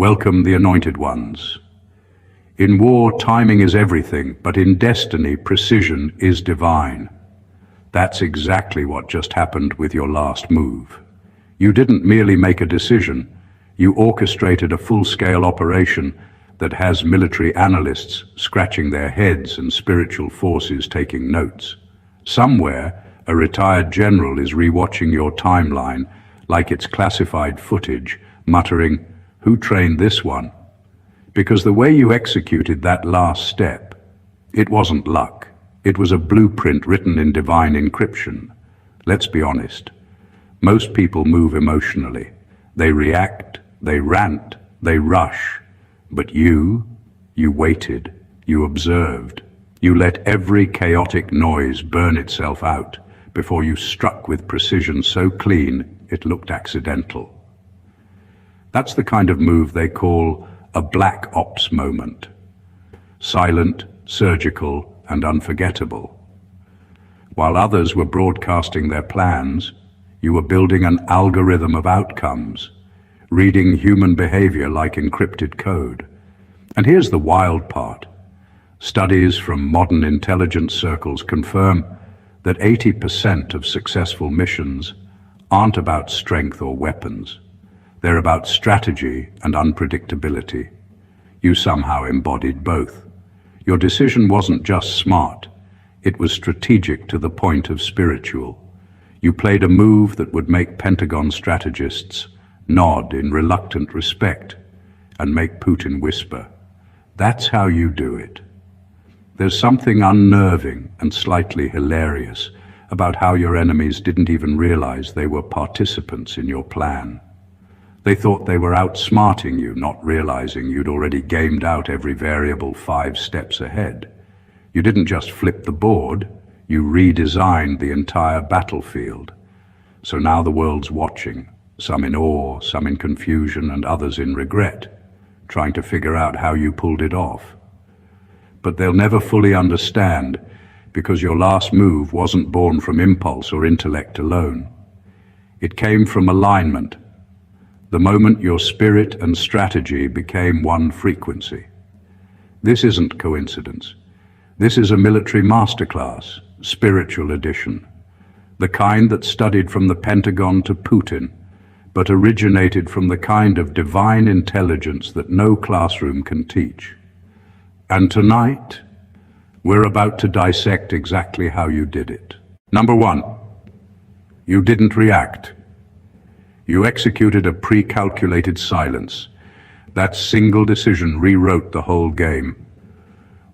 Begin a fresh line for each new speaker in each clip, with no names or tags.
Welcome the anointed ones. In war, timing is everything, but in destiny, precision is divine. That's exactly what just happened with your last move. You didn't merely make a decision, you orchestrated a full-scale operation that has military analysts scratching their heads and spiritual forces taking notes. Somewhere, a retired general is rewatching your timeline like it's classified footage, muttering, "Who trained this one?" Because the way you executed that last step, it wasn't luck. It was a blueprint written in divine encryption. Let's be honest. Most people move emotionally. They react, they rant, they rush. But you waited, you observed. You let every chaotic noise burn itself out before you struck with precision so clean it looked accidental. That's the kind of move they call a black ops moment. Silent, surgical, and unforgettable. While others were broadcasting their plans, you were building an algorithm of outcomes, reading human behavior like encrypted code. And here's the wild part. Studies from modern intelligence circles confirm that 80% of successful missions aren't about strength or weapons. They're about strategy and unpredictability. You somehow embodied both. Your decision wasn't just smart, it was strategic to the point of spiritual. You played a move that would make Pentagon strategists nod in reluctant respect and make Putin whisper. That's how you do it. There's something unnerving and slightly hilarious about how your enemies didn't even realize they were participants in your plan. They thought they were outsmarting you, not realizing you'd already gamed out every variable 5 steps ahead. You didn't just flip the board, you redesigned the entire battlefield. So now the world's watching, some in awe, some in confusion, and others in regret, trying to figure out how you pulled it off. But they'll never fully understand because your last move wasn't born from impulse or intellect alone. It came from alignment. The moment your spirit and strategy became one frequency. This isn't coincidence. This is a military masterclass, spiritual edition. The kind that studied from the Pentagon to Putin, but originated from the kind of divine intelligence that no classroom can teach. And tonight, we're about to dissect exactly how you did it. Number 1, you didn't react. You executed a pre-calculated silence. That single decision rewrote the whole game.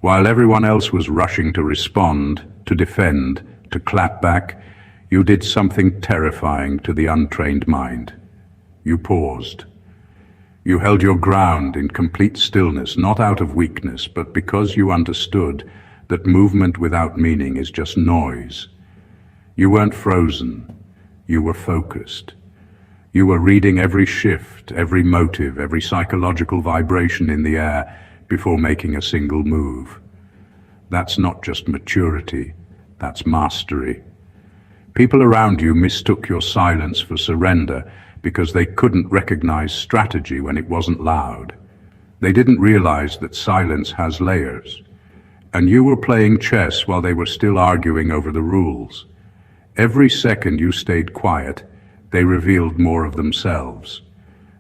While everyone else was rushing to respond, to defend, to clap back, you did something terrifying to the untrained mind. You paused. You held your ground in complete stillness, not out of weakness, but because you understood that movement without meaning is just noise. You weren't frozen. You were focused. You were reading every shift, every motive, every psychological vibration in the air before making a single move. That's not just maturity, that's mastery. People around you mistook your silence for surrender because they couldn't recognize strategy when it wasn't loud. They didn't realize that silence has layers. And you were playing chess while they were still arguing over the rules. Every second you stayed quiet, they revealed more of themselves.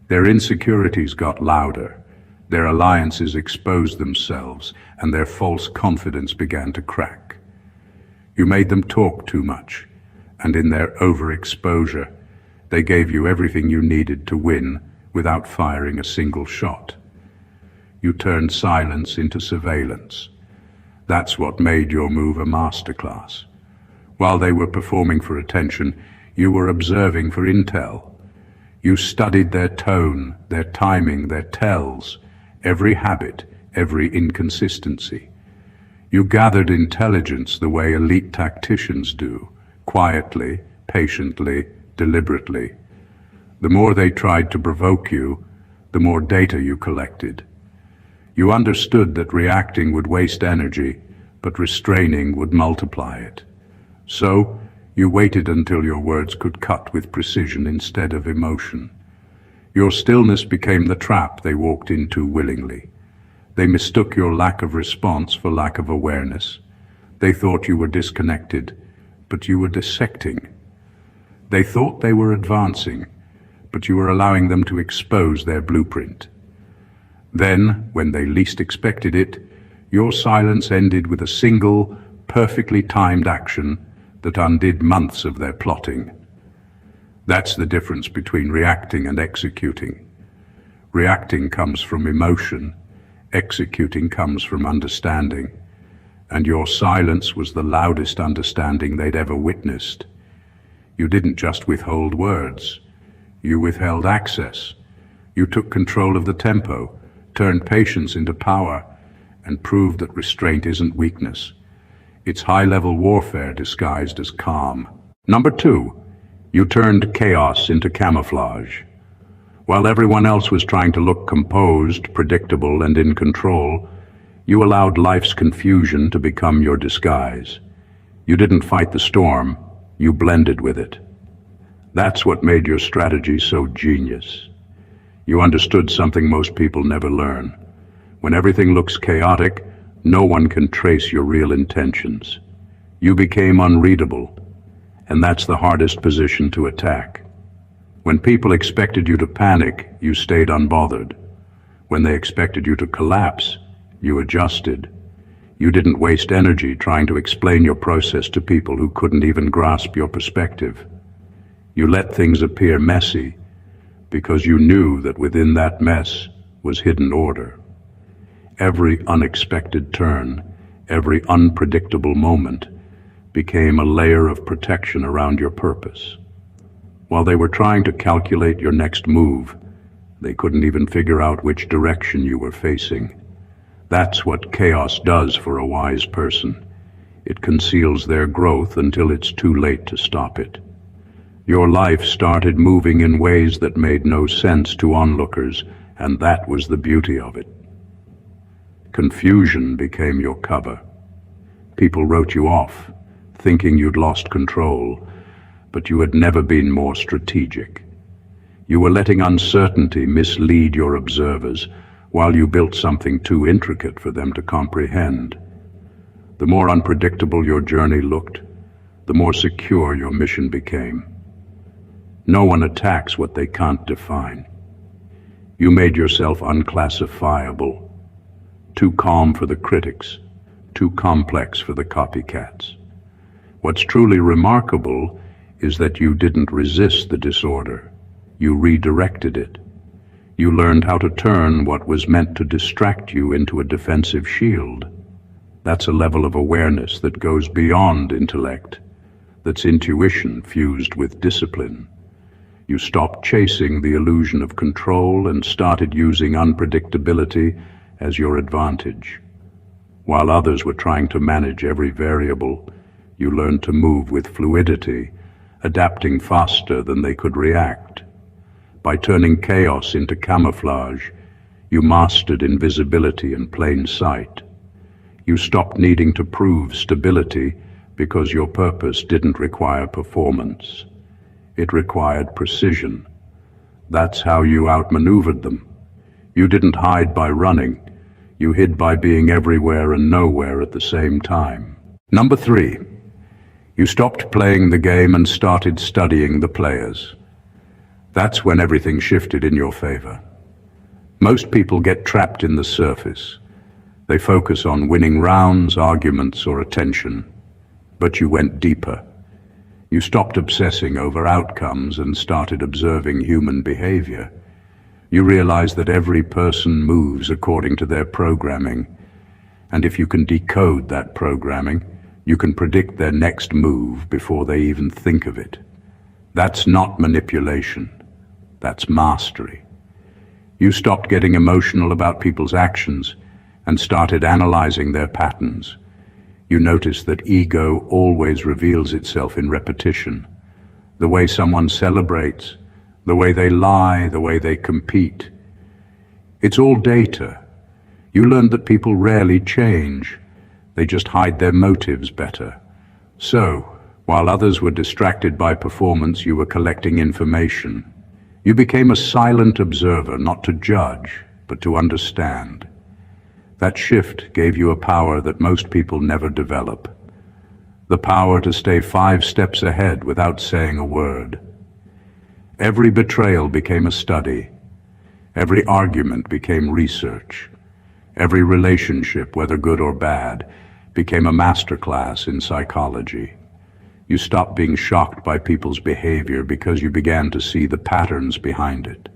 Their insecurities got louder, their alliances exposed themselves, and their false confidence began to crack. You made them talk too much, and in their overexposure, they gave you everything you needed to win without firing a single shot. You turned silence into surveillance. That's what made your move a masterclass. While they were performing for attention, you were observing for intel. You studied their tone, their timing, their tells, every habit, every inconsistency. You gathered intelligence the way elite tacticians do, quietly, patiently, deliberately. The more they tried to provoke you, the more data you collected. You understood that reacting would waste energy, but restraining would multiply it. So, you waited until your words could cut with precision instead of emotion. Your stillness became the trap they walked into willingly. They mistook your lack of response for lack of awareness. They thought you were disconnected, but you were dissecting. They thought they were advancing, but you were allowing them to expose their blueprint. Then, when they least expected it, your silence ended with a single, perfectly timed action that undid months of their plotting. That's the difference between reacting and executing. Reacting comes from emotion, executing comes from understanding. And your silence was the loudest understanding they'd ever witnessed. You didn't just withhold words, you withheld access. You took control of the tempo, turned patience into power, and proved that restraint isn't weakness. It's high-level warfare disguised as calm. Number 2, you turned chaos into camouflage. While everyone else was trying to look composed, predictable, and in control, you allowed life's confusion to become your disguise. You didn't fight the storm, you blended with it. That's what made your strategy so genius. You understood something most people never learn. When everything looks chaotic, no one can trace your real intentions. You became unreadable, and that's the hardest position to attack. When people expected you to panic, you stayed unbothered. When they expected you to collapse, you adjusted. You didn't waste energy trying to explain your process to people who couldn't even grasp your perspective. You let things appear messy because you knew that within that mess was hidden order. Every unexpected turn, every unpredictable moment became a layer of protection around your purpose. While they were trying to calculate your next move, they couldn't even figure out which direction you were facing. That's what chaos does for a wise person. It conceals their growth until it's too late to stop it. Your life started moving in ways that made no sense to onlookers, and that was the beauty of it. Confusion became your cover. People wrote you off, thinking you'd lost control, but you had never been more strategic. You were letting uncertainty mislead your observers, while you built something too intricate for them to comprehend. The more unpredictable your journey looked, the more secure your mission became. No one attacks what they can't define. You made yourself unclassifiable, too calm for the critics, too complex for the copycats. What's truly remarkable is that you didn't resist the disorder, you redirected it. You learned how to turn what was meant to distract you into a defensive shield. That's a level of awareness that goes beyond intellect. That's intuition fused with discipline. You stopped chasing the illusion of control and started using unpredictability as your advantage. While others were trying to manage every variable, you learned to move with fluidity, adapting faster than they could react. By turning chaos into camouflage, you mastered invisibility in plain sight. You stopped needing to prove stability because your purpose didn't require performance. It required precision. That's how you outmaneuvered them. You didn't hide by running. You hid by being everywhere and nowhere at the same time. Number 3, you stopped playing the game and started studying the players. That's when everything shifted in your favor. Most people get trapped in the surface. They focus on winning rounds, arguments, or attention. But you went deeper. You stopped obsessing over outcomes and started observing human behavior. You realized that every person moves according to their programming. And if you can decode that programming, you can predict their next move before they even think of it. That's not manipulation. That's mastery. You stopped getting emotional about people's actions and started analyzing their patterns. You noticed that ego always reveals itself in repetition. The way someone celebrates, the way they lie, the way they compete. It's all data. You learned that people rarely change. They just hide their motives better. So, while others were distracted by performance, you were collecting information. You became a silent observer, not to judge, but to understand. That shift gave you a power that most people never develop. The power to stay 5 steps ahead without saying a word. Every betrayal became a study. Every argument became research. Every relationship, whether good or bad, became a masterclass in psychology. You stopped being shocked by people's behavior because you began to see the patterns behind it.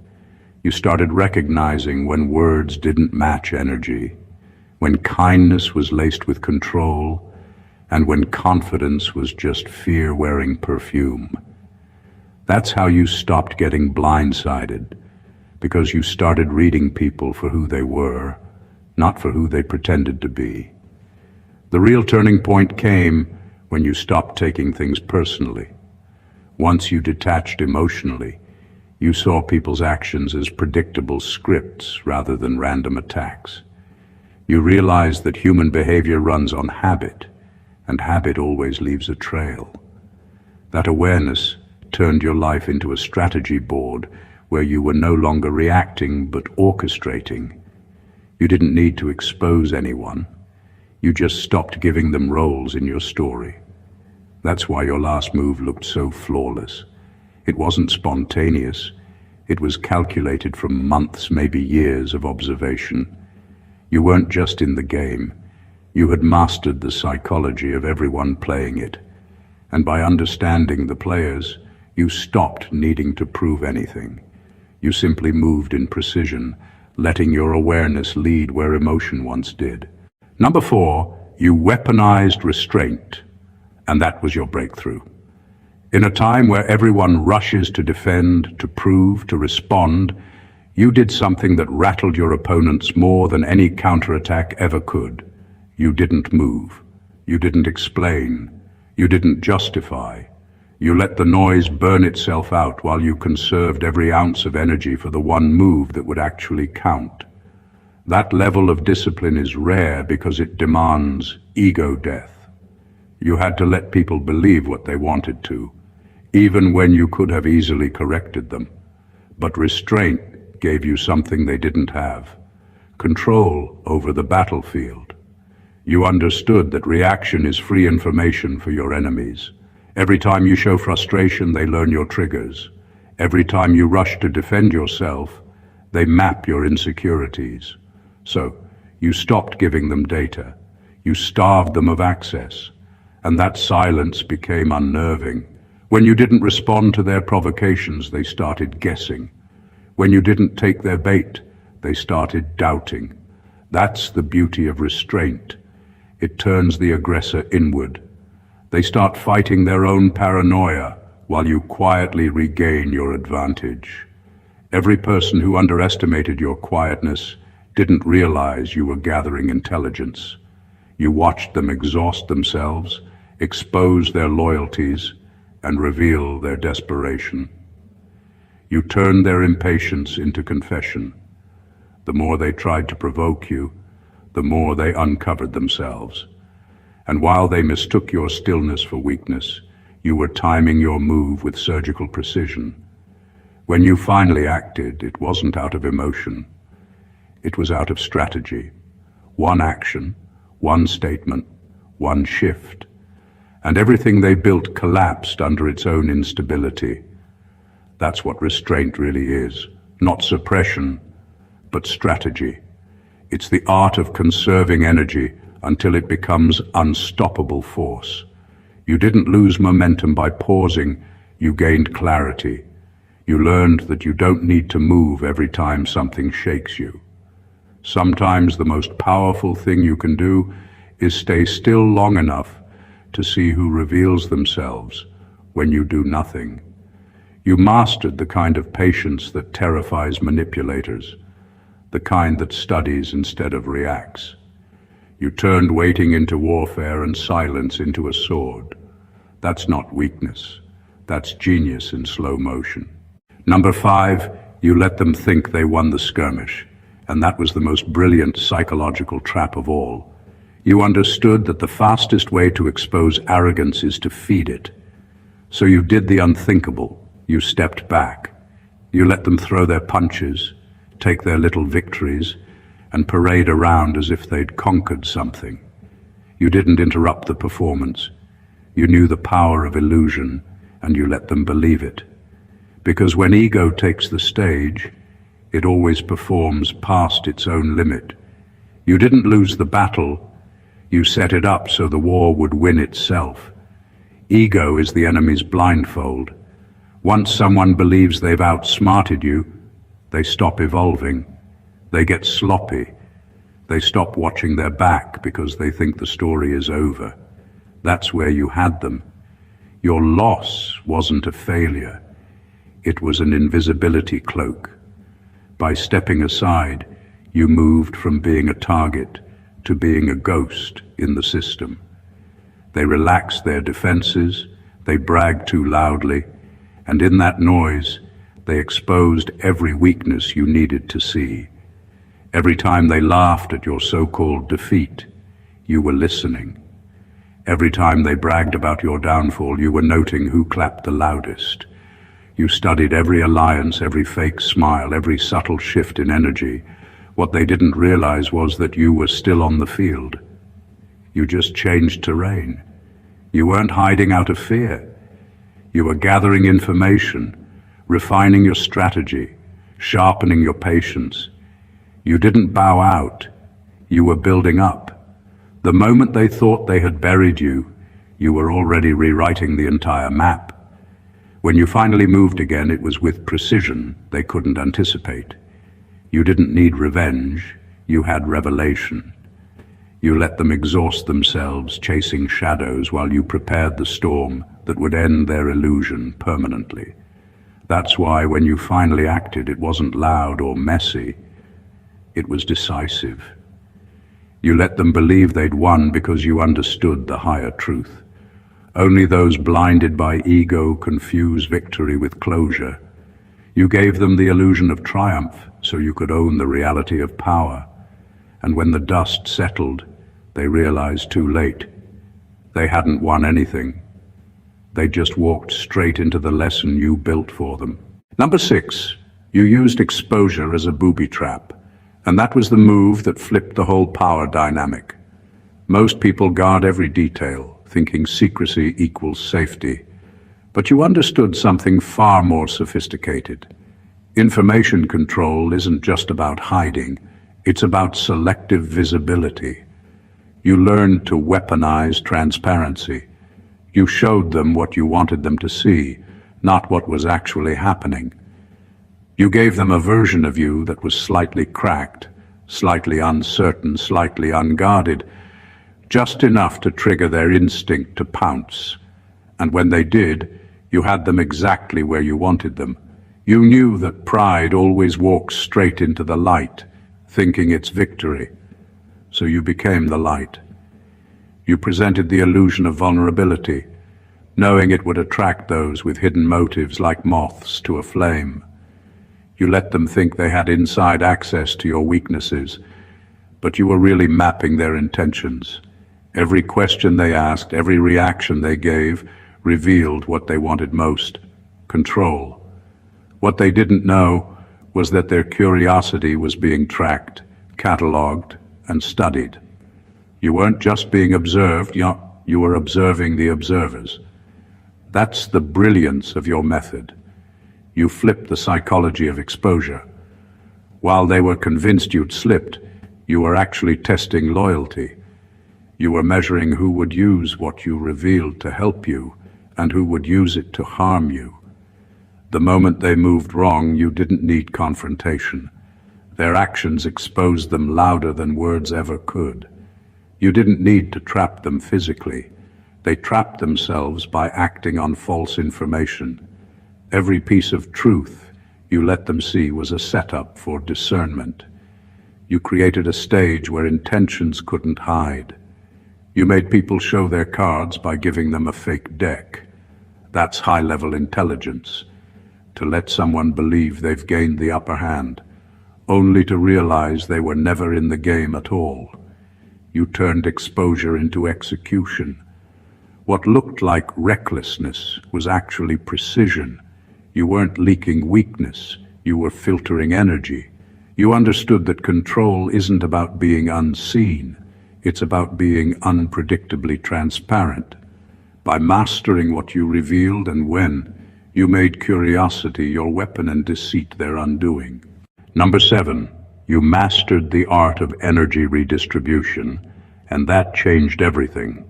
You started recognizing when words didn't match energy, when kindness was laced with control, and when confidence was just fear wearing perfume. That's how you stopped getting blindsided, because you started reading people for who they were, not for who they pretended to be. The real turning point came when you stopped taking things personally. Once you detached emotionally, you saw people's actions as predictable scripts rather than random attacks. You realized that human behavior runs on habit, and habit always leaves a trail. That awareness turned your life into a strategy board where you were no longer reacting but orchestrating. You didn't need to expose anyone. You just stopped giving them roles in your story. That's why your last move looked so flawless. It wasn't spontaneous. It was calculated from months, maybe years of observation. You weren't just in the game. You had mastered the psychology of everyone playing it. And by understanding the players, you stopped needing to prove anything. You simply moved in precision, letting your awareness lead where emotion once did. Number 4, you weaponized restraint, and that was your breakthrough. In a time where everyone rushes to defend, to prove, to respond, you did something that rattled your opponents more than any counterattack ever could. You didn't move. You didn't explain. You didn't justify. You let the noise burn itself out while you conserved every ounce of energy for the one move that would actually count. That level of discipline is rare because it demands ego death. You had to let people believe what they wanted to, even when you could have easily corrected them. But restraint gave you something they didn't have: control over the battlefield. You understood that reaction is free information for your enemies. Every time you show frustration, they learn your triggers. Every time you rush to defend yourself, they map your insecurities. So, you stopped giving them data. You starved them of access. And that silence became unnerving. When you didn't respond to their provocations, they started guessing. When you didn't take their bait, they started doubting. That's the beauty of restraint. It turns the aggressor inward. They start fighting their own paranoia while you quietly regain your advantage. Every person who underestimated your quietness didn't realize you were gathering intelligence. You watched them exhaust themselves, expose their loyalties, and reveal their desperation. You turned their impatience into confession. The more they tried to provoke you, the more they uncovered themselves. And while they mistook your stillness for weakness, you were timing your move with surgical precision. When you finally acted, it wasn't out of emotion. It was out of strategy. One action, one statement, one shift. And everything they built collapsed under its own instability. That's what restraint really is. Not suppression, but strategy. It's the art of conserving energy until it becomes unstoppable force. You didn't lose momentum by pausing, you gained clarity. You learned that you don't need to move every time something shakes you. Sometimes the most powerful thing you can do is stay still long enough to see who reveals themselves when you do nothing. You mastered the kind of patience that terrifies manipulators, the kind that studies instead of reacts. You turned waiting into warfare and silence into a sword. That's not weakness. That's genius in slow motion. Number 5, you let them think they won the skirmish, and that was the most brilliant psychological trap of all. You understood that the fastest way to expose arrogance is to feed it. So you did the unthinkable. You stepped back. You let them throw their punches, take their little victories, and parade around as if they'd conquered something. You didn't interrupt the performance. You knew the power of illusion, and you let them believe it. Because when ego takes the stage, it always performs past its own limit. You didn't lose the battle, you set it up so the war would win itself. Ego is the enemy's blindfold. Once someone believes they've outsmarted you, they stop evolving. They get sloppy. They stop watching their back because they think the story is over. That's where you had them. Your loss wasn't a failure. It was an invisibility cloak. By stepping aside, you moved from being a target to being a ghost in the system. They relaxed their defenses, they bragged too loudly, and in that noise, they exposed every weakness you needed to see. Every time they laughed at your so-called defeat, you were listening. Every time they bragged about your downfall, you were noting who clapped the loudest. You studied every alliance, every fake smile, every subtle shift in energy. What they didn't realize was that you were still on the field. You just changed terrain. You weren't hiding out of fear. You were gathering information, refining your strategy, sharpening your patience. You didn't bow out. You were building up. The moment they thought they had buried you, you were already rewriting the entire map. When you finally moved again, it was with precision they couldn't anticipate. You didn't need revenge, you had revelation. You let them exhaust themselves, chasing shadows, while you prepared the storm that would end their illusion permanently. That's why when you finally acted, it wasn't loud or messy, it was decisive. You let them believe they'd won because you understood the higher truth. Only those blinded by ego confuse victory with closure. You gave them the illusion of triumph so you could own the reality of power. And when the dust settled, they realized too late. They hadn't won anything. They just walked straight into the lesson you built for them. Number 6, you used exposure as a booby trap. And that was the move that flipped the whole power dynamic. Most people guard every detail, thinking secrecy equals safety. But you understood something far more sophisticated. Information control isn't just about hiding, it's about selective visibility. You learned to weaponize transparency. You showed them what you wanted them to see, not what was actually happening. You gave them a version of you that was slightly cracked, slightly uncertain, slightly unguarded, just enough to trigger their instinct to pounce. And when they did, you had them exactly where you wanted them. You knew that pride always walks straight into the light, thinking it's victory. So you became the light. You presented the illusion of vulnerability, knowing it would attract those with hidden motives like moths to a flame. You let them think they had inside access to your weaknesses, but you were really mapping their intentions. Every question they asked, every reaction they gave, revealed what they wanted most: control. What they didn't know was that their curiosity was being tracked, catalogued, and studied. You weren't just being observed, you were observing the observers. That's the brilliance of your method. You flipped the psychology of exposure. While they were convinced you'd slipped, you were actually testing loyalty. You were measuring who would use what you revealed to help you and who would use it to harm you. The moment they moved wrong, you didn't need confrontation. Their actions exposed them louder than words ever could. You didn't need to trap them physically. They trapped themselves by acting on false information. Every piece of truth you let them see was a setup for discernment. You created a stage where intentions couldn't hide. You made people show their cards by giving them a fake deck. That's high-level intelligence. To let someone believe they've gained the upper hand, only to realize they were never in the game at all. You turned exposure into execution. What looked like recklessness was actually precision. You weren't leaking weakness, you were filtering energy. You understood that control isn't about being unseen, it's about being unpredictably transparent. By mastering what you revealed and when, you made curiosity your weapon and deceit their undoing. Number 7, you mastered the art of energy redistribution, and that changed everything.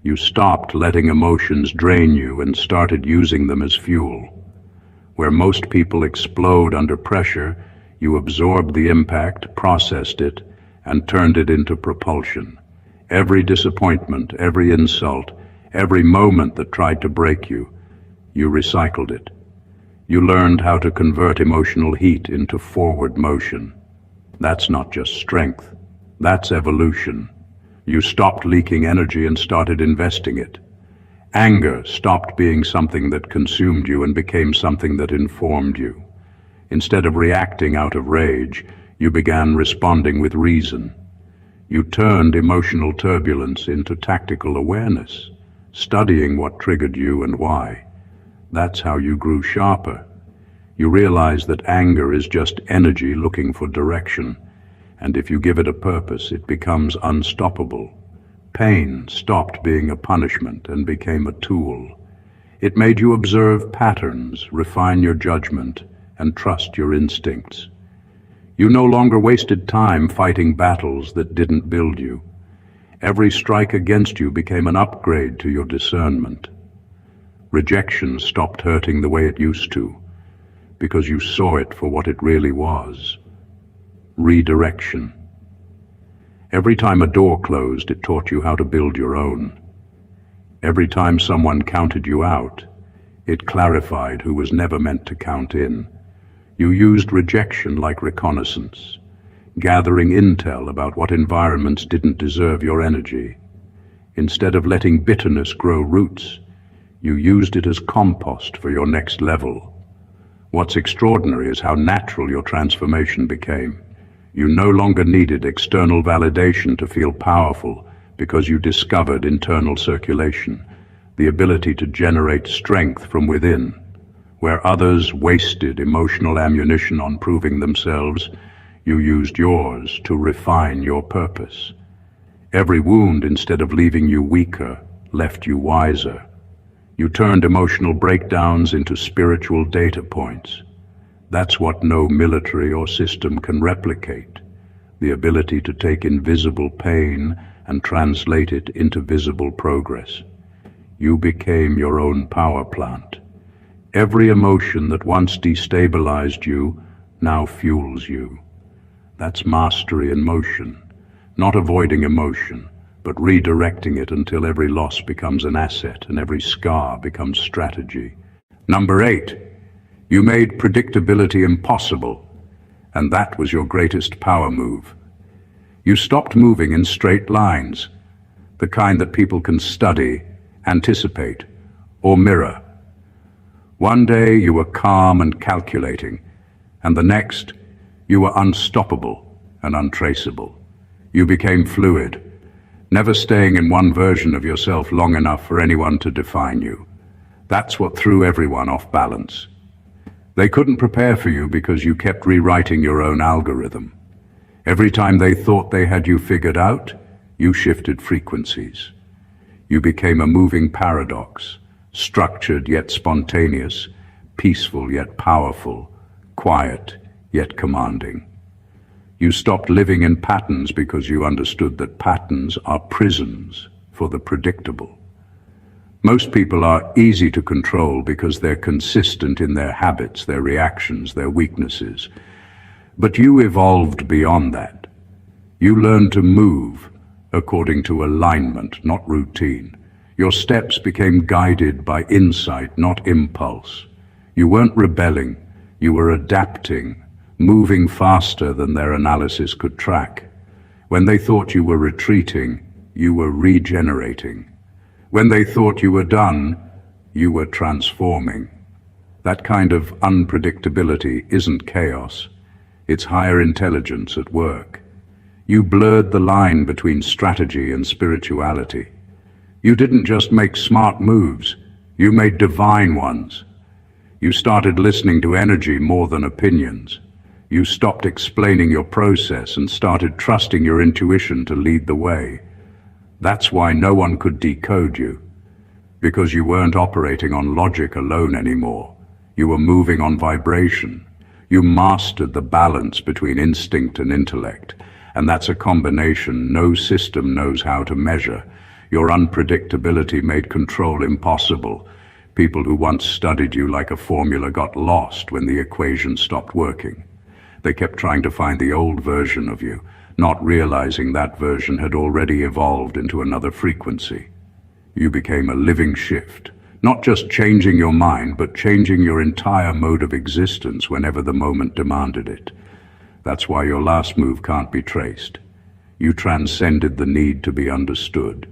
You stopped letting emotions drain you and started using them as fuel. Where most people explode under pressure, you absorbed the impact, processed it, and turned it into propulsion. Every disappointment, every insult, every moment that tried to break you, you recycled it. You learned how to convert emotional heat into forward motion. That's not just strength, that's evolution. You stopped leaking energy and started investing it. Anger stopped being something that consumed you and became something that informed you. Instead of reacting out of rage, you began responding with reason. You turned emotional turbulence into tactical awareness, studying what triggered you and why. That's how you grew sharper. You realized that anger is just energy looking for direction, and if you give it a purpose, it becomes unstoppable. Pain stopped being a punishment and became a tool. It made you observe patterns, refine your judgment, and trust your instincts. You no longer wasted time fighting battles that didn't build you. Every strike against you became an upgrade to your discernment. Rejection stopped hurting the way it used to, because you saw it for what it really was. Redirection. Every time a door closed, it taught you how to build your own. Every time someone counted you out, it clarified who was never meant to count in. You used rejection like reconnaissance, gathering intel about what environments didn't deserve your energy. Instead of letting bitterness grow roots, you used it as compost for your next level. What's extraordinary is how natural your transformation became. You no longer needed external validation to feel powerful because you discovered internal circulation, the ability to generate strength from within. Where others wasted emotional ammunition on proving themselves, you used yours to refine your purpose. Every wound, instead of leaving you weaker, left you wiser. You turned emotional breakdowns into spiritual data points. That's what no military or system can replicate, the ability to take invisible pain and translate it into visible progress. You became your own power plant. Every emotion that once destabilized you now fuels you. That's mastery in motion, not avoiding emotion, but redirecting it until every loss becomes an asset and every scar becomes strategy. Number 8, you made predictability impossible, and that was your greatest power move. You stopped moving in straight lines, the kind that people can study, anticipate, or mirror. One day you were calm and calculating, and the next you were unstoppable and untraceable. You became fluid, never staying in one version of yourself long enough for anyone to define you. That's what threw everyone off balance. They couldn't prepare for you because you kept rewriting your own algorithm. Every time they thought they had you figured out, you shifted frequencies. You became a moving paradox, structured yet spontaneous, peaceful yet powerful, quiet yet commanding. You stopped living in patterns because you understood that patterns are prisons for the predictable. Most people are easy to control because they're consistent in their habits, their reactions, their weaknesses. But you evolved beyond that. You learned to move according to alignment, not routine. Your steps became guided by insight, not impulse. You weren't rebelling, you were adapting, moving faster than their analysis could track. When they thought you were retreating, you were regenerating. When they thought you were done, you were transforming. That kind of unpredictability isn't chaos, it's higher intelligence at work. You blurred the line between strategy and spirituality. You didn't just make smart moves, you made divine ones. You started listening to energy more than opinions. You stopped explaining your process and started trusting your intuition to lead the way. That's why no one could decode you, because you weren't operating on logic alone anymore. You were moving on vibration. You mastered the balance between instinct and intellect, and that's a combination no system knows how to measure. Your unpredictability made control impossible. People who once studied you like a formula got lost when the equation stopped working. They kept trying to find the old version of you, not realizing that version had already evolved into another frequency. You became a living shift, not just changing your mind, but changing your entire mode of existence whenever the moment demanded it. That's why your last move can't be traced. You transcended the need to be understood.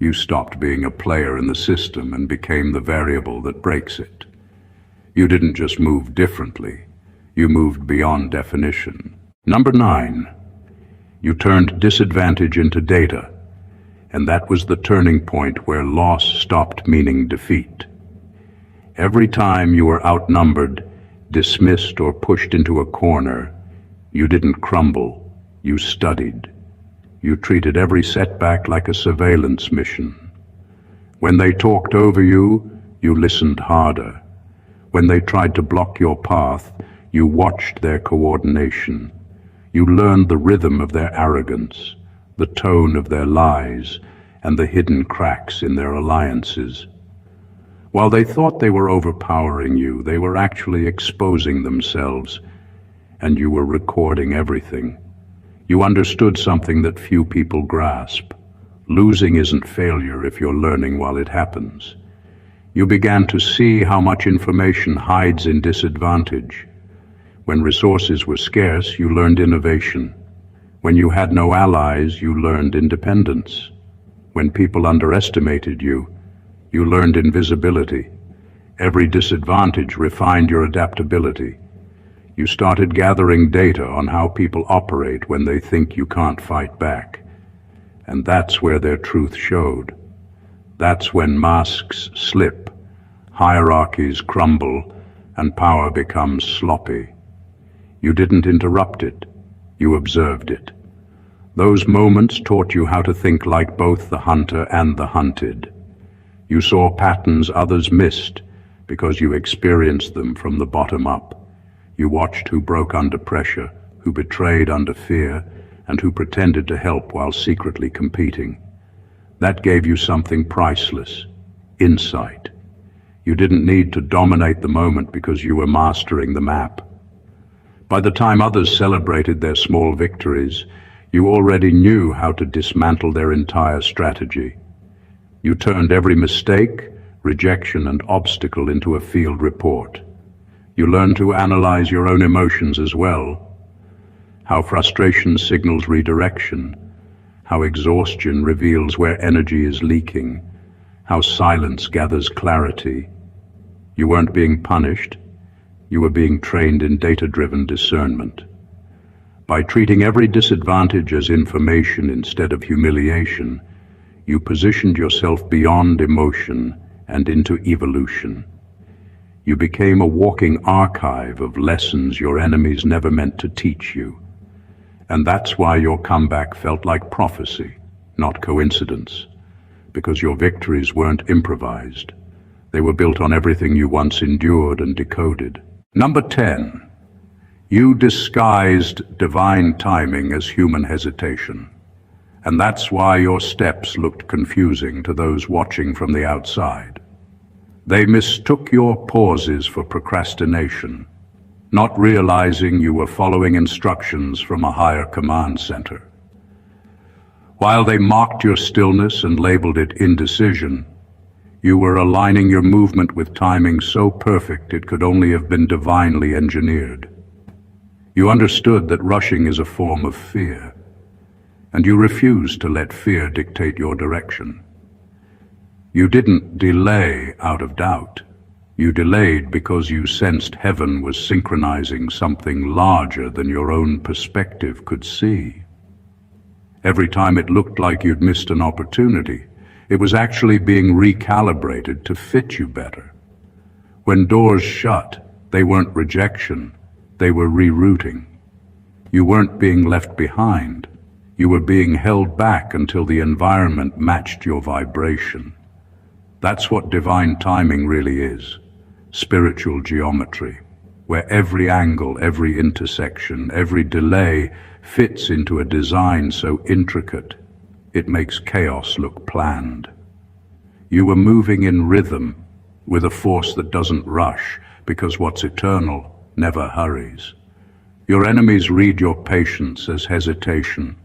You stopped being a player in the system and became the variable that breaks it. You didn't just move differently, you moved beyond definition. Number 9. You turned disadvantage into data, and that was the turning point where loss stopped meaning defeat. Every time you were outnumbered, dismissed, or pushed into a corner, you didn't crumble, you studied. You treated every setback like a surveillance mission. When they talked over you, you listened harder. When they tried to block your path, you watched their coordination. You learned the rhythm of their arrogance, the tone of their lies, and the hidden cracks in their alliances. While they thought they were overpowering you, they were actually exposing themselves, and you were recording everything. You understood something that few people grasp. Losing isn't failure if you're learning while it happens. You began to see how much information hides in disadvantage. When resources were scarce, you learned innovation. When you had no allies, you learned independence. When people underestimated you, you learned invisibility. Every disadvantage refined your adaptability. You started gathering data on how people operate when they think you can't fight back. And that's where their truth showed. That's when masks slip, hierarchies crumble, and power becomes sloppy. You didn't interrupt it, you observed it. Those moments taught you how to think like both the hunter and the hunted. You saw patterns others missed because you experienced them from the bottom up. You watched who broke under pressure, who betrayed under fear, and who pretended to help while secretly competing. That gave you something priceless: insight. You didn't need to dominate the moment because you were mastering the map. By the time others celebrated their small victories, you already knew how to dismantle their entire strategy. You turned every mistake, rejection, and obstacle into a field report. You learned to analyze your own emotions as well. How frustration signals redirection, how exhaustion reveals where energy is leaking, how silence gathers clarity. You weren't being punished, you were being trained in data-driven discernment. By treating every disadvantage as information instead of humiliation, you positioned yourself beyond emotion and into evolution. You became a walking archive of lessons your enemies never meant to teach you. And that's why your comeback felt like prophecy, not coincidence, because your victories weren't improvised. They were built on everything you once endured and decoded. Number 10. You disguised divine timing as human hesitation. And that's why your steps looked confusing to those watching from the outside. They mistook your pauses for procrastination, not realizing you were following instructions from a higher command center. While they mocked your stillness and labeled it indecision, you were aligning your movement with timing so perfect it could only have been divinely engineered. You understood that rushing is a form of fear, and you refused to let fear dictate your direction. You didn't delay out of doubt. You delayed because you sensed heaven was synchronizing something larger than your own perspective could see. Every time it looked like you'd missed an opportunity, it was actually being recalibrated to fit you better. When doors shut, they weren't rejection, they were rerouting. You weren't being left behind. You were being held back until the environment matched your vibration. That's what divine timing really is. Spiritual geometry, where every angle, every intersection, every delay fits into a design so intricate, it makes chaos look planned. You were moving in rhythm, with a force that doesn't rush, because what's eternal never hurries. Your enemies read your patience as hesitation,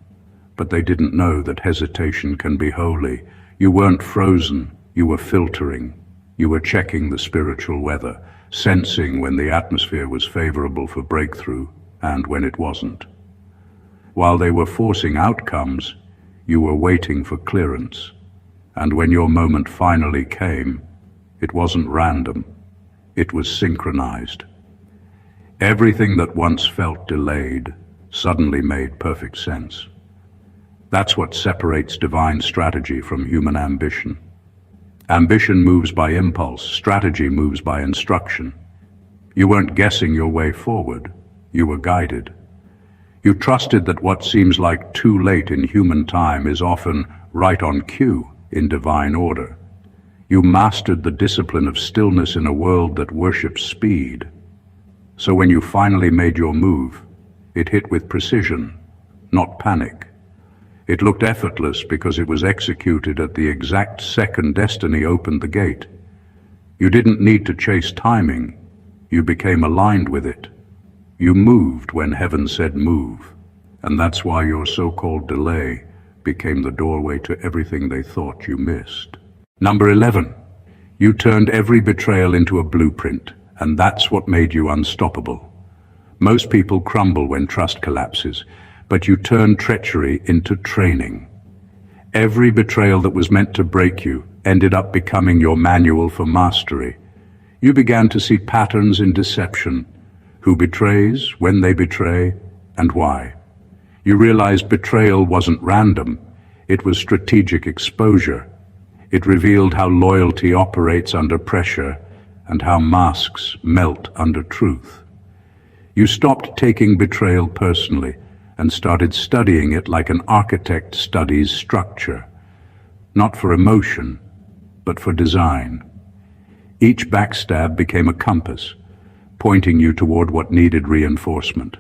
but they didn't know that hesitation can be holy. You weren't frozen, you were filtering. You were checking the spiritual weather, sensing when the atmosphere was favorable for breakthrough and when it wasn't. While they were forcing outcomes, you were waiting for clearance. And when your moment finally came, it wasn't random, it was synchronized. Everything that once felt delayed suddenly made perfect sense. That's what separates divine strategy from human ambition. Ambition moves by impulse, strategy moves by instruction. You weren't guessing your way forward, you were guided. You trusted that what seems like too late in human time is often right on cue in divine order. You mastered the discipline of stillness in a world that worships speed. So when you finally made your move, it hit with precision, not panic. It looked effortless because it was executed at the exact second destiny opened the gate. You didn't need to chase timing, you became aligned with it. You moved when heaven said move, and that's why your so-called delay became the doorway to everything they thought you missed. Number 11, you turned every betrayal into a blueprint, and that's what made you unstoppable. Most people crumble when trust collapses, but you turned treachery into training. Every betrayal that was meant to break you ended up becoming your manual for mastery. You began to see patterns in deception, who betrays, when they betray, and why. You realized betrayal wasn't random, it was strategic exposure. It revealed how loyalty operates under pressure and how masks melt under truth. You stopped taking betrayal personally and started studying it like an architect studies structure, not for emotion, but for design. Each backstab became a compass, pointing you toward what needed reinforcement.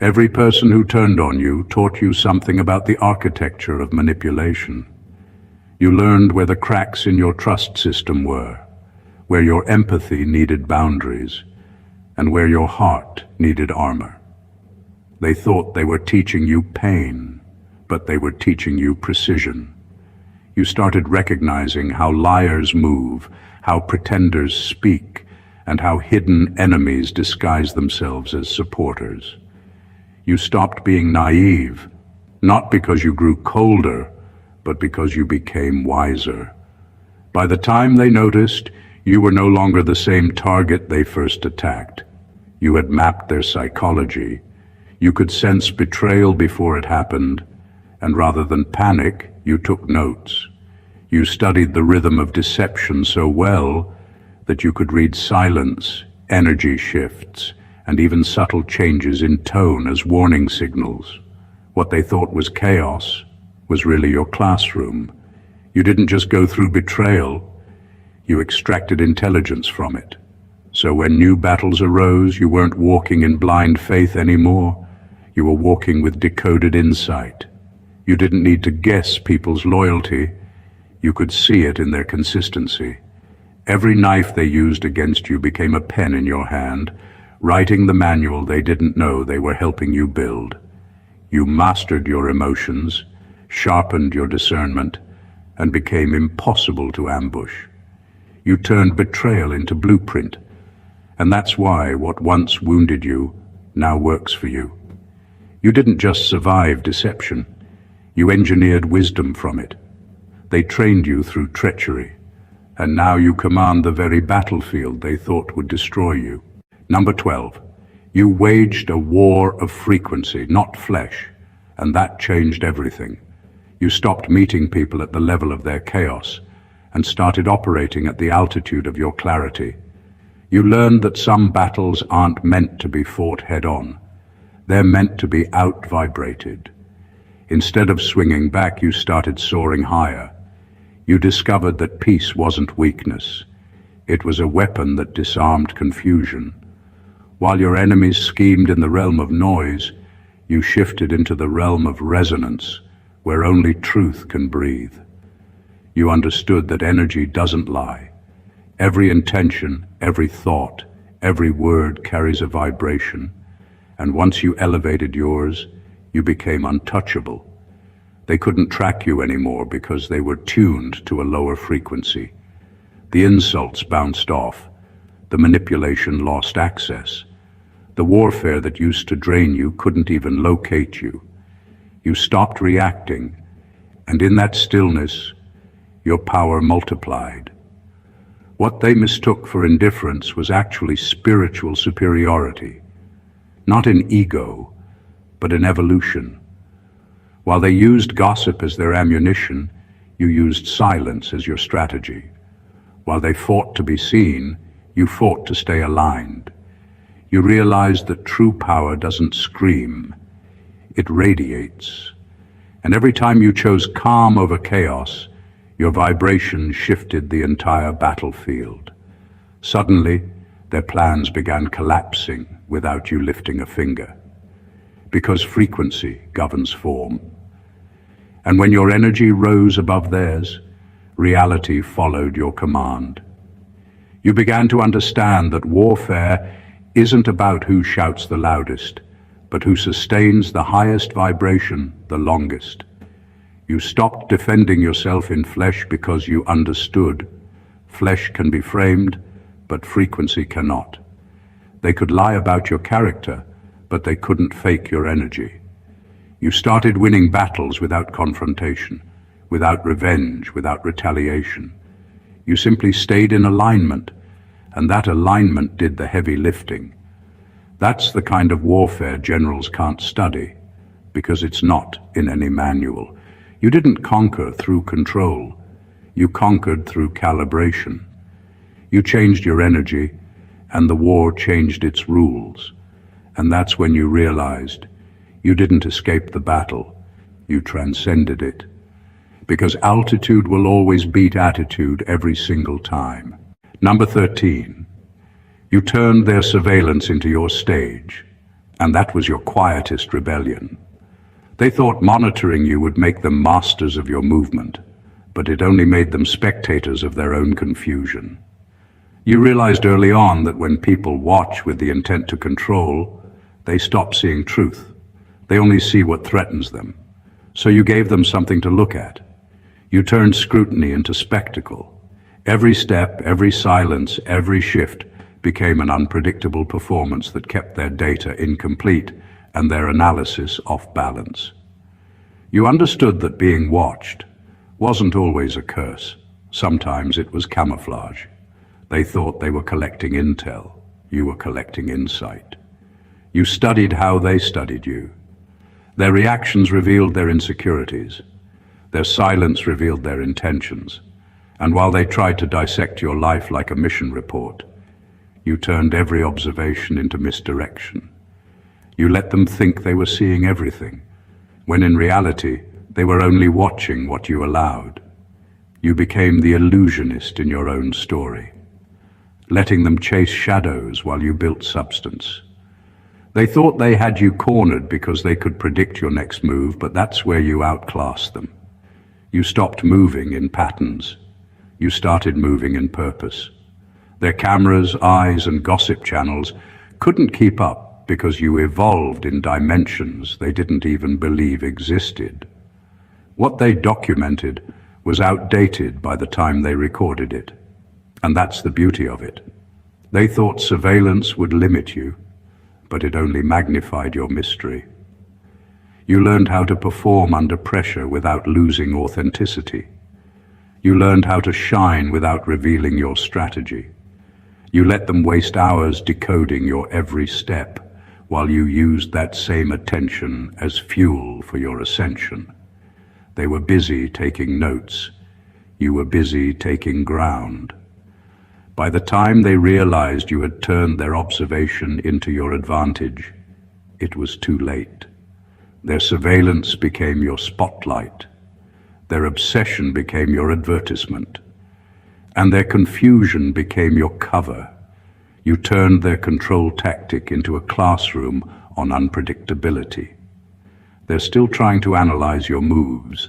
Every person who turned on you taught you something about the architecture of manipulation. You learned where the cracks in your trust system were, where your empathy needed boundaries, and where your heart needed armor. They thought they were teaching you pain, but they were teaching you precision. You started recognizing how liars move, how pretenders speak, and how hidden enemies disguise themselves as supporters. You stopped being naive, not because you grew colder, but because you became wiser. By the time they noticed, you were no longer the same target they first attacked. You had mapped their psychology. You could sense betrayal before it happened, and rather than panic, you took notes. You studied the rhythm of deception so well that you could read silence, energy shifts, and even subtle changes in tone as warning signals. What they thought was chaos was really your classroom. You didn't just go through betrayal, you extracted intelligence from it. So when new battles arose, you weren't walking in blind faith anymore. You were walking with decoded insight. You didn't need to guess people's loyalty. You could see it in their consistency. Every knife they used against you became a pen in your hand, writing the manual they didn't know they were helping you build. You mastered your emotions, sharpened your discernment, and became impossible to ambush. You turned betrayal into blueprint, and that's why what once wounded you now works for you. You didn't just survive deception, you engineered wisdom from it. They trained you through treachery, and now you command the very battlefield they thought would destroy you. Number 12, you waged a war of frequency, not flesh, and that changed everything. You stopped meeting people at the level of their chaos and started operating at the altitude of your clarity. You learned that some battles aren't meant to be fought head-on. They're meant to be out-vibrated. Instead of swinging back, you started soaring higher. You discovered that peace wasn't weakness. It was a weapon that disarmed confusion. While your enemies schemed in the realm of noise, you shifted into the realm of resonance, where only truth can breathe. You understood that energy doesn't lie. Every intention, every thought, every word carries a vibration, and once you elevated yours, you became untouchable. They couldn't track you anymore because they were tuned to a lower frequency. The insults bounced off. The manipulation lost access. The warfare that used to drain you couldn't even locate you. You stopped reacting, and in that stillness, your power multiplied. What they mistook for indifference was actually spiritual superiority, not in ego, but in evolution. While they used gossip as their ammunition, you used silence as your strategy. While they fought to be seen, you fought to stay aligned. You realized that true power doesn't scream, it radiates. And every time you chose calm over chaos, your vibration shifted the entire battlefield. Suddenly, their plans began collapsing without you lifting a finger. Because frequency governs form. And when your energy rose above theirs, reality followed your command. You began to understand that warfare isn't about who shouts the loudest, but who sustains the highest vibration the longest. You stopped defending yourself in flesh because you understood. Flesh can be framed, but frequency cannot. They could lie about your character, but they couldn't fake your energy. You started winning battles without confrontation, without revenge, without retaliation. You simply stayed in alignment, and that alignment did the heavy lifting. That's the kind of warfare generals can't study, because it's not in any manual. You didn't conquer through control. You conquered through calibration. You changed your energy, and the war changed its rules. And that's when you realized you didn't escape the battle, you transcended it. Because altitude will always beat attitude every single time. Number 13. You turned their surveillance into your stage, and that was your quietest rebellion. They thought monitoring you would make them masters of your movement, but it only made them spectators of their own confusion. You realized early on that when people watch with the intent to control, they stop seeing truth. They only see what threatens them. So you gave them something to look at. You turned scrutiny into spectacle. Every step, every silence, every shift became an unpredictable performance that kept their data incomplete and their analysis off balance. You understood that being watched wasn't always a curse. Sometimes it was camouflage. They thought they were collecting intel. You were collecting insight. You studied how they studied you. Their reactions revealed their insecurities. Their silence revealed their intentions. And while they tried to dissect your life like a mission report, you turned every observation into misdirection. You let them think they were seeing everything, when in reality, they were only watching what you allowed. You became the illusionist in your own story, letting them chase shadows while you built substance. They thought they had you cornered because they could predict your next move, but that's where you outclassed them. You stopped moving in patterns. You started moving in purpose. Their cameras, eyes, and gossip channels couldn't keep up because you evolved in dimensions they didn't even believe existed. What they documented was outdated by the time they recorded it. And that's the beauty of it. They thought surveillance would limit you, but it only magnified your mystery. You learned how to perform under pressure without losing authenticity. You learned how to shine without revealing your strategy. You let them waste hours decoding your every step, while you used that same attention as fuel for your ascension. They were busy taking notes. You were busy taking ground. By the time they realized you had turned their observation into your advantage, it was too late. Their surveillance became your spotlight. Their obsession became your advertisement. And their confusion became your cover. You turned their control tactic into a classroom on unpredictability. They're still trying to analyze your moves,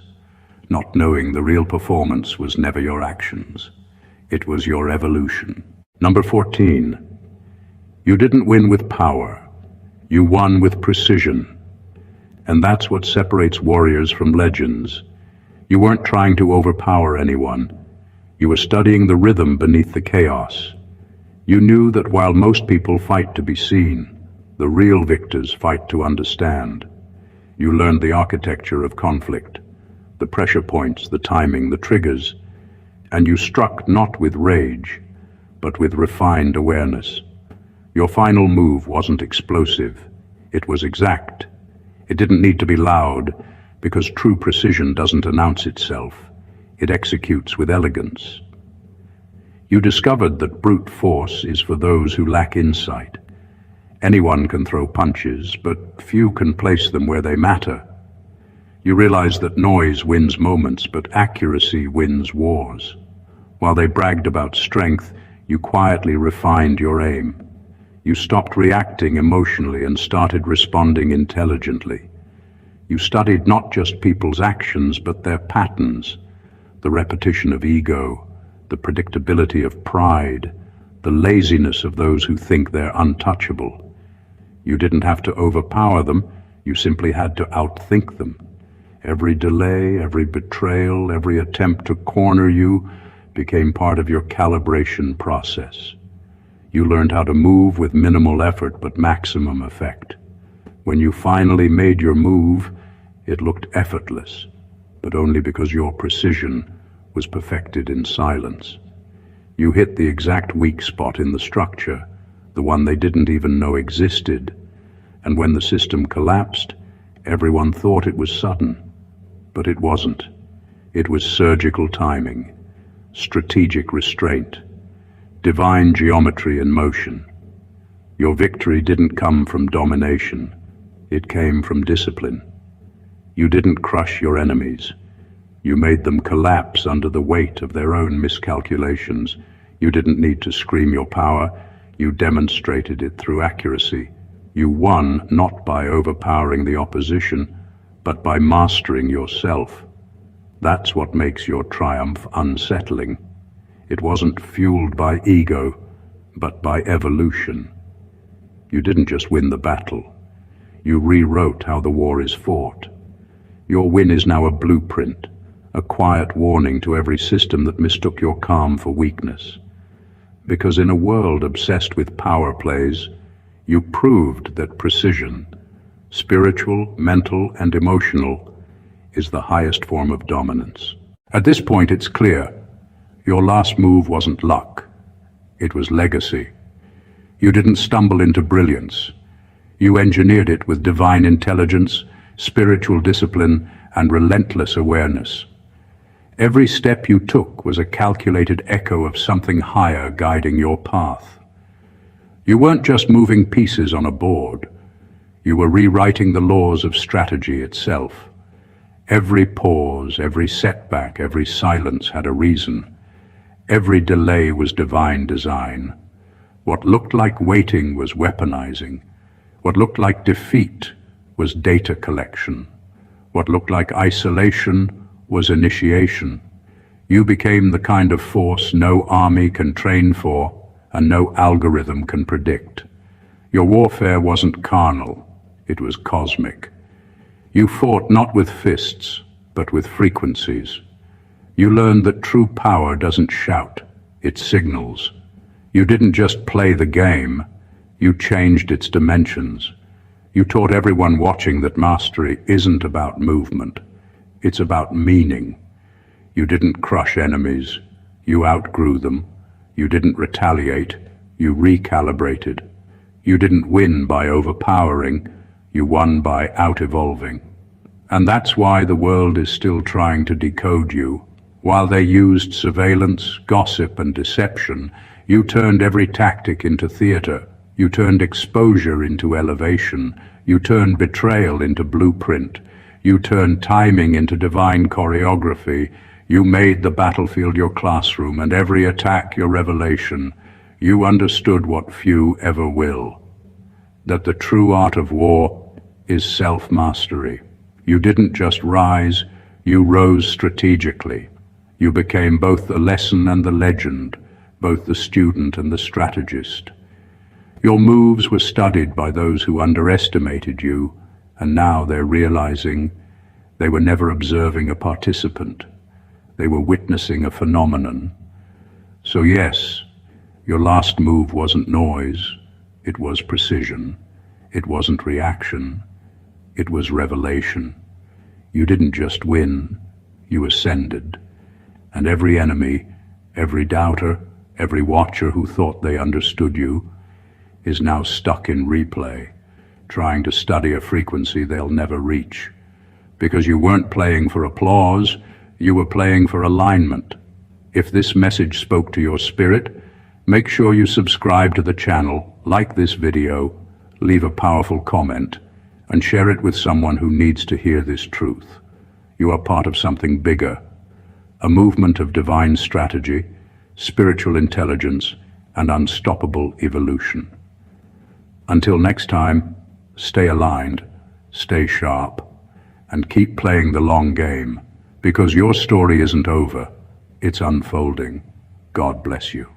not knowing the real performance was never your actions. It was your evolution. Number 14. You didn't win with power. You won with precision. And that's what separates warriors from legends. You weren't trying to overpower anyone. You were studying the rhythm beneath the chaos. You knew that while most people fight to be seen, the real victors fight to understand. You learned the architecture of conflict, the pressure points, the timing, the triggers, and you struck not with rage, but with refined awareness. Your final move wasn't explosive, it was exact. It didn't need to be loud, because true precision doesn't announce itself. It executes with elegance. You discovered that brute force is for those who lack insight. Anyone can throw punches, but few can place them where they matter. You realized that noise wins moments, but accuracy wins wars. While they bragged about strength, you quietly refined your aim. You stopped reacting emotionally and started responding intelligently. You studied not just people's actions, but their patterns, the repetition of ego, the predictability of pride, the laziness of those who think they're untouchable. You didn't have to overpower them, you simply had to outthink them. Every delay, every betrayal, every attempt to corner you became part of your calibration process. You learned how to move with minimal effort but maximum effect. When you finally made your move, it looked effortless, but only because your precision was perfected in silence. You hit the exact weak spot in the structure, the one they didn't even know existed, and when the system collapsed, everyone thought it was sudden. But it wasn't. It was surgical timing, strategic restraint, divine geometry in motion. Your victory didn't come from domination. It came from discipline. You didn't crush your enemies. You made them collapse under the weight of their own miscalculations. You didn't need to scream your power. You demonstrated it through accuracy. You won not by overpowering the opposition, but by mastering yourself. That's what makes your triumph unsettling. It wasn't fueled by ego, but by evolution. You didn't just win the battle. You rewrote how the war is fought. Your win is now a blueprint, a quiet warning to every system that mistook your calm for weakness. Because in a world obsessed with power plays, you proved that precision, spiritual, mental, and emotional, is the highest form of dominance. At this point, it's clear. Your last move wasn't luck. It was legacy. You didn't stumble into brilliance. You engineered it with divine intelligence, spiritual discipline, and relentless awareness. Every step you took was a calculated echo of something higher guiding your path. You weren't just moving pieces on a board. You were rewriting the laws of strategy itself. Every pause, every setback, every silence had a reason. Every delay was divine design. What looked like waiting was weaponizing. What looked like defeat was data collection. What looked like isolation was initiation. You became the kind of force no army can train for and no algorithm can predict. Your warfare wasn't carnal, it was cosmic. You fought not with fists, but with frequencies. You learned that true power doesn't shout, it signals. You didn't just play the game, you changed its dimensions. You taught everyone watching that mastery isn't about movement, it's about meaning. You didn't crush enemies, you outgrew them. You didn't retaliate, you recalibrated. You didn't win by overpowering, you won by out-evolving. And that's why the world is still trying to decode you. While they used surveillance, gossip, and deception, You turned every tactic into theater. You turned exposure into elevation. You turned betrayal into blueprint. You turned timing into divine choreography. You made the battlefield your classroom and every attack your revelation. You understood what few ever will, that the true art of war is self-mastery. You didn't just rise, you rose strategically. You became both the lesson and the legend, both the student and the strategist. Your moves were studied by those who underestimated you, and now they're realizing they were never observing a participant. They were witnessing a phenomenon. So yes, your last move wasn't noise, it was precision. It wasn't reaction, it was revelation. You didn't just win, you ascended. And every enemy, every doubter, every watcher who thought they understood you, is now stuck in replay, trying to study a frequency they'll never reach. Because you weren't playing for applause, you were playing for alignment. If this message spoke to your spirit, make sure you subscribe to the channel, like this video, leave a powerful comment, and share it with someone who needs to hear this truth. You are part of something bigger, a movement of divine strategy, spiritual intelligence, and unstoppable evolution. Until next time, stay aligned, stay sharp, and keep playing the long game, because your story isn't over, it's unfolding. God bless you.